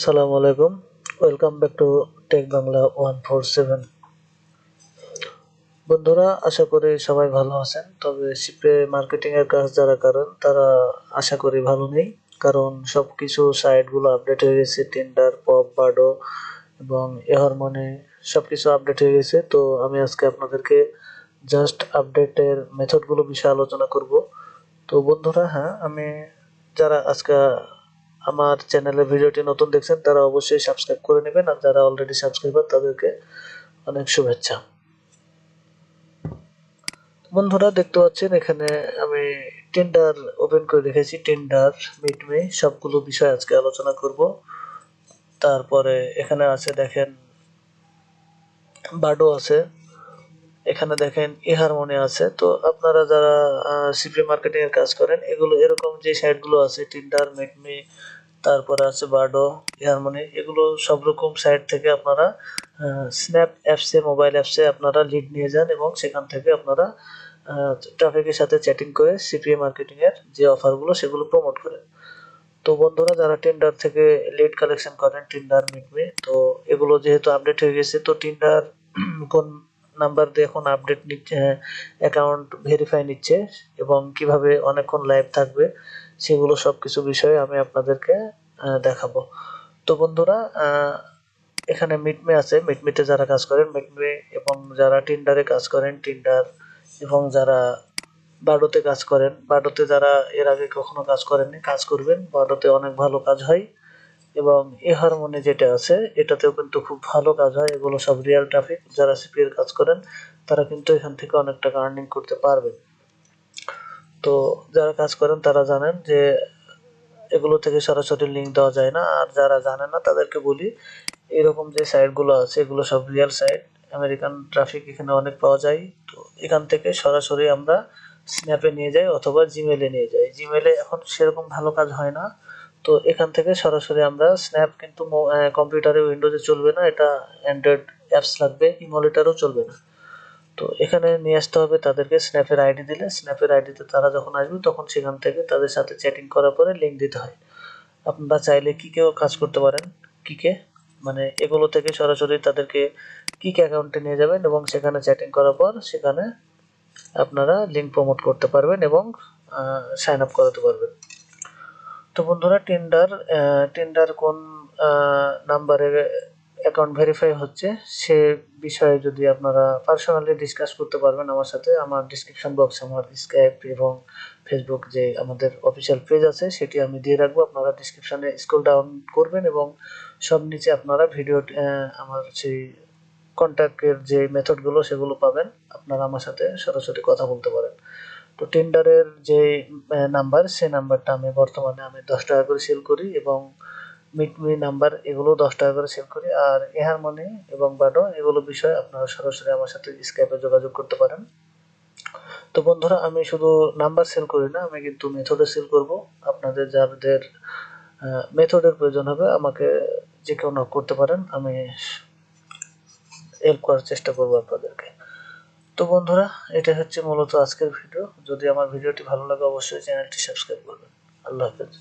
আসসালামু আলাইকুম। Welcome back to tech Bangla 147। বন্ধুরা, আশা করি সবাই ভালো আছেন। তবে শিপে মার্কেটিং এর কাজ যারা করেন তারা আশা করি ভালো নেই, কারণ সবকিছু সাইটগুলো আপডেট হয়ে গেছে। টিন্ডার, পপ, বাডো এবং এহারমনি সবকিছু আপডেট হয়ে গেছে। তো আমি আজকে আপনাদেরকে জাস্ট আপডেটের মেথডগুলো বিষয়ে আলোচনা করব। তো বন্ধুরা, হ্যাঁ, আমি যারা আজকে আমার চ্যানেলে ভিডিওটি নতুন দেখছেন তারা অবশ্যই সাবস্ক্রাইব করে নেবেন, আর যারা অলরেডি সাবস্ক্রাইবার তাদেরকে অনেক শুভেচ্ছা। বন্ধুরা, দেখতে পাচ্ছেন এখানে আমি টিন্ডার ওপেন করে রেখেছি। টিন্ডার, মিটমি সবগুলো বিষয় আজকে আলোচনা করব। তারপরে এখানে আছে দেখেন বাডো আছে, এখানে দেখেন ইহারমনি আছে। তো আপনারা যারা সিপি মার্কেটিং এর কাজ করেন, এগুলো এরকম যে সাইটগুলো আছে টিন্ডার, মিটমি, তারপরে আছে বার্ডো, হারমোনি, এগুলো সব রকম সাইট থেকে আপনারা স্ন্যাপ অ্যাপসে, মোবাইল অ্যাপসে আপনারা লিড নিয়ে যান এবং সেখান থেকে আপনারা ট্রাফিকের সাথে চ্যাটিং করে সিপিএ মার্কেটিং এর যে অফারগুলো সেগুলো প্রমোট করেন। তো বন্ধুরা, যারা টিন্ডার থেকে লিড কালেকশন করেন, টিন্ডার, মিটমি, তো এগুলো যেহেতু আপডেট হয়ে গেছে, তো টিন্ডার কোন নাম্বার দিয়ে এখন আপডেট নিচ্ছে, অ্যাকাউন্ট ভেরিফাই নিচ্ছে এবং কিভাবে অনেকক্ষণ লাইভ থাকবে, সেগুলো সবকিছু বিষয়ে আমি আপনাদেরকে দেখাবো। তো বন্ধুরা, এখানে মিটমি আছে। মিটমিতে যারা কাজ করেন, মিটমি, এবং যারা টিন্ডারে কাজ করেন, টিন্ডার, এবং যারা বাডোতে কাজ করেন, বাডোতে যারা এর আগে কখনো কাজ করেননি, কাজ করবেন। বাডোতে অনেক ভালো কাজ হয় এবং এহারমনি যেটা আছে এটাতেও কিন্তু খুব ভালো কাজ হয়। এগুলো সব রিয়েল ট্রাফিক। যারা সিপি এর কাজ করেন তারা কিন্তু এখান থেকে অনেক টাকা আর্নিং করতে পারবেন। তো যারা কাজ করেন তারা জানেন যে এগুলো থেকে সরাসরি লিঙ্ক দেওয়া যায় না। আর যারা জানে না তাদেরকে বলি, এরকম যে সাইটগুলো আছে এগুলো সব রিয়েল সাইট। আমেরিকান ট্রাফিক এখানে অনেক পাওয়া যায়। তো এখান থেকে সরাসরি আমরা স্ন্যাপে নিয়ে যাই অথবা জিমেলে নিয়ে যাই। জিমেলে এখন সেরকম ভালো কাজ হয় না। তো এখান থেকে সরাসরি আমরা স্ন্যাপ কিন্তু কম্পিউটারে, উইন্ডোজে চলবে না, এটা অ্যান্ড্রয়েড অ্যাপস লাগবে, ইমুলেটরও চলবে না। তো এখানে নিয়ে আসতে হবে তাদেরকে। স্ন্যাপের আইডি দিলে, স্ন্যাপের আইডিতে তারা যখন আসবে তখন সেখান থেকে তাদের সাথে চ্যাটিং করার পরে লিঙ্ক দিতে হয়। আপনারা চাইলে কিকেও কাজ করতে পারেন। কিকে মানে এগুলো থেকে সরাসরি তাদেরকে কিক অ্যাকাউন্টে নিয়ে যাবেন এবং সেখানে চ্যাটিং করার পর সেখানে আপনারা লিঙ্ক প্রমোট করতে পারবেন এবং সাইন আপ করাতে পারবেন। তো বন্ধুরা, টিন্ডার কোন নাম্বারে অ্যাকাউন্ট ভেরিফাই হচ্ছে সে বিষয়ে যদি আপনারা পার্সোনালি ডিসকাস করতে পারবেন আমার সাথে, আমার ডিসক্রিপশন বক্সে আমার স্কাইপ এবং ফেসবুক যে আমাদের অফিসিয়াল পেজ আছে সেটি আমি দিয়ে রাখবো। আপনারা ডিসক্রিপশনে স্ক্রল ডাউন করবেন এবং সব নিচে আপনারা ভিডিও, আমার সেই কন্ট্যাক্টের যে মেথডগুলো সেগুলো পাবেন। আপনারা আমার সাথে সরাসরি কথা বলতে পারেন। তো টিন্ডারের যে নাম্বার, সে নাম্বারটা আমি বর্তমানে 10 টাকা করে সেল করি এবং মিটমি নাম্বার এগুলো 10 টাকা করে সেল করি। আর এহারমনি এবং বাডো এগুলো বিষয়ে আপনারা সরাসরি আমার সাথে স্কাইপে যোগাযোগ করতে পারেন। তো বন্ধুরা, আমি শুধু নাম্বার সেল করি না, আমি কিন্তু মেথডে সেল করব। আপনাদের যাদের মেথডের প্রয়োজন হবে আমাকে যে কেউ নক করতে পারেন, আমি হেল্প করার চেষ্টা করবো আপনাদেরকে। তো বন্ধুরা, এটা হচ্ছে মূলত আজকের ভিডিও। যদি আমার ভিডিওটি ভালো লাগে অবশ্যই চ্যানেলটি সাবস্ক্রাইব করবেন। আল্লাহ হাফেজ।